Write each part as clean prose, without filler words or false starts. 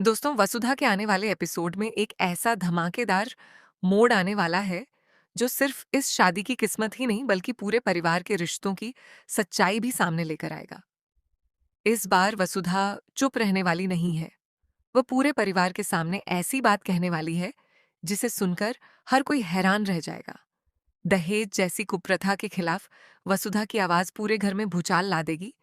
दोस्तों, वसुधा के आने वाले एपिसोड में एक ऐसा धमाकेदार मोड़ आने वाला है जो सिर्फ इस शादी की किस्मत ही नहीं बल्कि पूरे परिवार के रिश्तों की सच्चाई भी सामने लेकर आएगा। इस बार वसुधा चुप रहने वाली नहीं है। वह पूरे परिवार के सामने ऐसी बात कहने वाली है जिसे सुनकर हर कोई हैरान रह जाएगा। दहेज जैसी कुप्रथा के खिलाफ वसुधा की आवाज पूरे घर में भूचाल ला देगी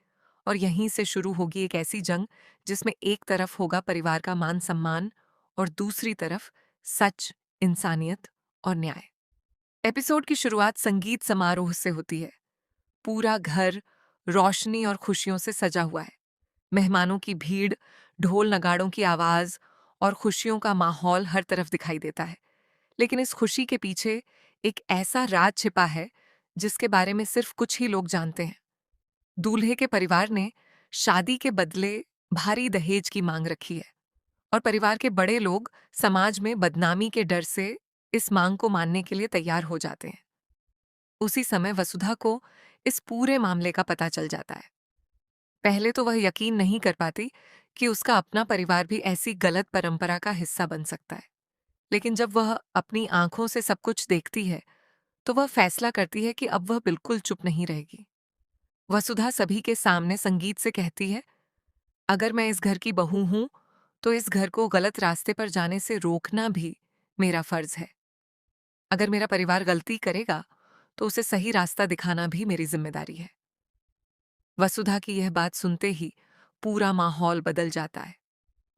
और यहीं से शुरू होगी एक ऐसी जंग जिसमें एक तरफ होगा परिवार का मान सम्मान और दूसरी तरफ सच, इंसानियत और न्याय। एपिसोड की शुरुआत संगीत समारोह से होती है। पूरा घर रोशनी और खुशियों से सजा हुआ है। मेहमानों की भीड़, ढोल नगाड़ों की आवाज और खुशियों का माहौल हर तरफ दिखाई देता है। लेकिन इस खुशी के पीछे एक ऐसा राज छिपा है जिसके बारे में सिर्फ कुछ ही लोग जानते हैं। दूल्हे के परिवार ने शादी के बदले भारी दहेज की मांग रखी है और परिवार के बड़े लोग समाज में बदनामी के डर से इस मांग को मानने के लिए तैयार हो जाते हैं। उसी समय वसुधा को इस पूरे मामले का पता चल जाता है। पहले तो वह यकीन नहीं कर पाती कि उसका अपना परिवार भी ऐसी गलत परंपरा का हिस्सा बन सकता है। लेकिन जब वह अपनी आंखों से सब कुछ देखती है तो वह फैसला करती है कि अब वह बिल्कुल चुप नहीं रहेगी। वसुधा सभी के सामने संगीत से कहती है, अगर मैं इस घर की बहू हूं तो इस घर को गलत रास्ते पर जाने से रोकना भी मेरा फर्ज है। अगर मेरा परिवार गलती करेगा तो उसे सही रास्ता दिखाना भी मेरी जिम्मेदारी है। वसुधा की यह बात सुनते ही पूरा माहौल बदल जाता है।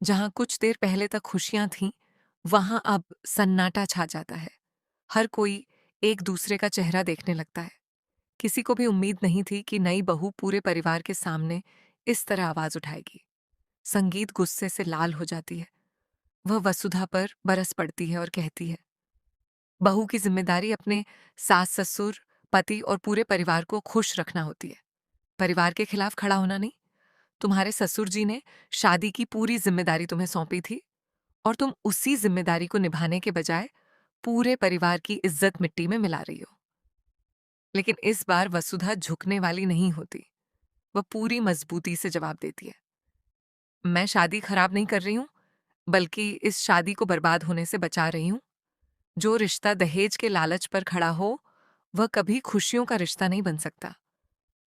जहां कुछ देर पहले तक खुशियां थीं, वहां अब सन्नाटा छा जाता है। हर कोई एक दूसरे का चेहरा देखने लगता है। किसी को भी उम्मीद नहीं थी कि नई बहू पूरे परिवार के सामने इस तरह आवाज उठाएगी। संगीत गुस्से से लाल हो जाती है। वह वसुधा पर बरस पड़ती है और कहती है, बहू की जिम्मेदारी अपने सास ससुर, पति और पूरे परिवार को खुश रखना होती है, परिवार के खिलाफ खड़ा होना नहीं। तुम्हारे ससुर जी ने शादी की पूरी जिम्मेदारी तुम्हें सौंपी थी और तुम उसी जिम्मेदारी को निभाने के बजाय पूरे परिवार की इज्जत मिट्टी में मिला रही हो। लेकिन इस बार वसुधा झुकने वाली नहीं होती। वह पूरी मजबूती से जवाब देती है, मैं शादी खराब नहीं कर रही हूं, बल्कि इस शादी को बर्बाद होने से बचा रही हूं। जो रिश्ता दहेज के लालच पर खड़ा हो वह कभी खुशियों का रिश्ता नहीं बन सकता।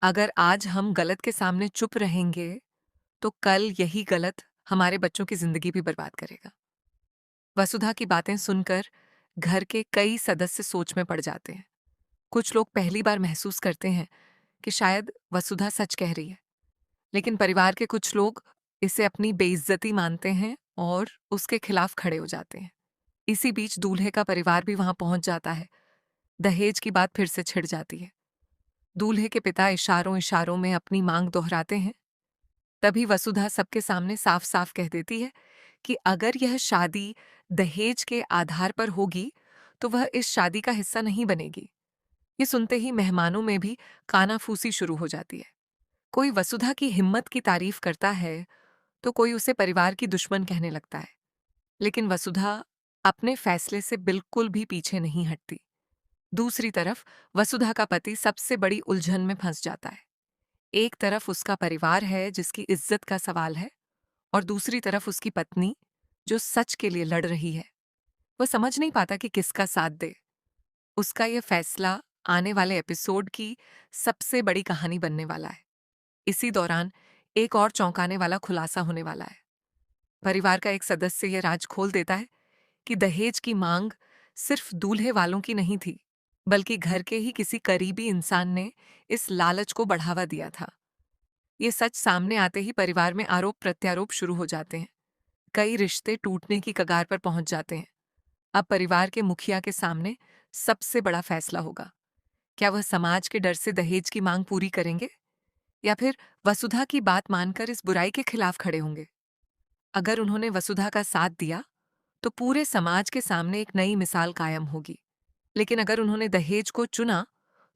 अगर आज हम गलत के सामने चुप रहेंगे तो कल यही गलत हमारे बच्चों की जिंदगी भी बर्बाद करेगा। वसुधा की बातें सुनकर घर के कई सदस्य सोच में पड़ जाते हैं। कुछ लोग पहली बार महसूस करते हैं कि शायद वसुधा सच कह रही है, लेकिन परिवार के कुछ लोग इसे अपनी बेइज्जती मानते हैं और उसके खिलाफ खड़े हो जाते हैं। इसी बीच दूल्हे का परिवार भी वहां पहुंच जाता है। दहेज की बात फिर से छिड़ जाती है। दूल्हे के पिता इशारों इशारों में अपनी मांग दोहराते हैं। तभी वसुधा सबके सामने साफ साफ कह देती है कि अगर यह शादी दहेज के आधार पर होगी तो वह इस शादी का हिस्सा नहीं बनेगी। ये सुनते ही मेहमानों में भी कानाफूसी शुरू हो जाती है। कोई वसुधा की हिम्मत की तारीफ करता है तो कोई उसे परिवार की दुश्मन कहने लगता है। लेकिन वसुधा अपने फैसले से बिल्कुल भी पीछे नहीं हटती। दूसरी तरफ वसुधा का पति सबसे बड़ी उलझन में फंस जाता है। एक तरफ उसका परिवार है जिसकी इज्जत का सवाल है और दूसरी तरफ उसकी पत्नी जो सच के लिए लड़ रही है। वह समझ नहीं पाता कि किसका साथ दे। उसका यह फैसला आने वाले एपिसोड की सबसे बड़ी कहानी बनने वाला है। इसी दौरान एक और चौंकाने वाला खुलासा होने वाला है। परिवार का एक सदस्य यह राज खोल देता है कि दहेज की मांग सिर्फ दूल्हे वालों की नहीं थी, बल्कि घर के ही किसी करीबी इंसान ने इस लालच को बढ़ावा दिया था। ये सच सामने आते ही परिवार में आरोप प्रत्यारोप शुरू हो जाते हैं। कई रिश्ते टूटने की कगार पर पहुंच जाते हैं। अब परिवार के मुखिया के सामने सबसे बड़ा फैसला होगा। क्या वह समाज के डर से दहेज की मांग पूरी करेंगे या फिर वसुधा की बात मानकर इस बुराई के खिलाफ खड़े होंगे? अगर उन्होंने वसुधा का साथ दिया तो पूरे समाज के सामने एक नई मिसाल कायम होगी। लेकिन अगर उन्होंने दहेज को चुना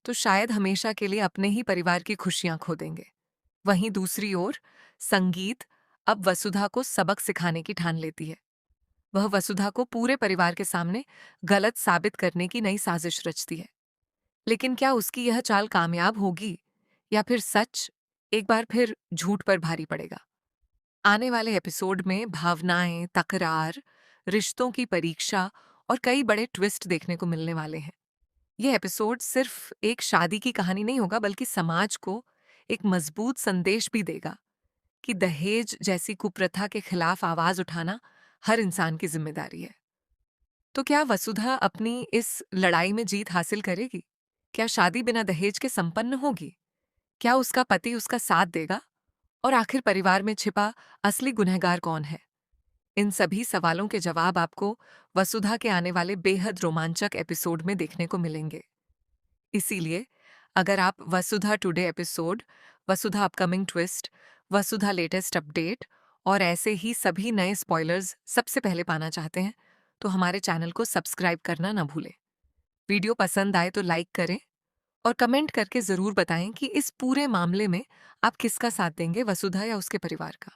तो शायद हमेशा के लिए अपने ही परिवार की खुशियां खो देंगे। वहीं दूसरी ओर संगीत अब वसुधा को सबक सिखाने की ठान लेती है। वह वसुधा को पूरे परिवार के सामने गलत साबित करने की नई साजिश रचती है। लेकिन क्या उसकी यह चाल कामयाब होगी या फिर सच एक बार फिर झूठ पर भारी पड़ेगा? आने वाले एपिसोड में भावनाएं, तकरार, रिश्तों की परीक्षा और कई बड़े ट्विस्ट देखने को मिलने वाले हैं। ये एपिसोड सिर्फ एक शादी की कहानी नहीं होगा, बल्कि समाज को एक मजबूत संदेश भी देगा कि दहेज जैसी कुप्रथा के खिलाफ आवाज उठाना हर इंसान की जिम्मेदारी है। तो क्या वसुधा अपनी इस लड़ाई में जीत हासिल करेगी? क्या शादी बिना दहेज के संपन्न होगी? क्या उसका पति उसका साथ देगा? और आखिर परिवार में छिपा असली गुनहगार कौन है? इन सभी सवालों के जवाब आपको वसुधा के आने वाले बेहद रोमांचक एपिसोड में देखने को मिलेंगे। इसीलिए अगर आप वसुधा टुडे एपिसोड, वसुधा अपकमिंग ट्विस्ट, वसुधा लेटेस्ट अपडेट और ऐसे ही सभी नए स्पॉयलर्स सबसे पहले पाना चाहते हैं, तो हमारे चैनल को सब्सक्राइब करना ना भूलें। वीडियो पसंद आए तो लाइक करें और कमेंट करके ज़रूर बताएं कि इस पूरे मामले में आप किसका साथ देंगे, वसुधा या उसके परिवार का।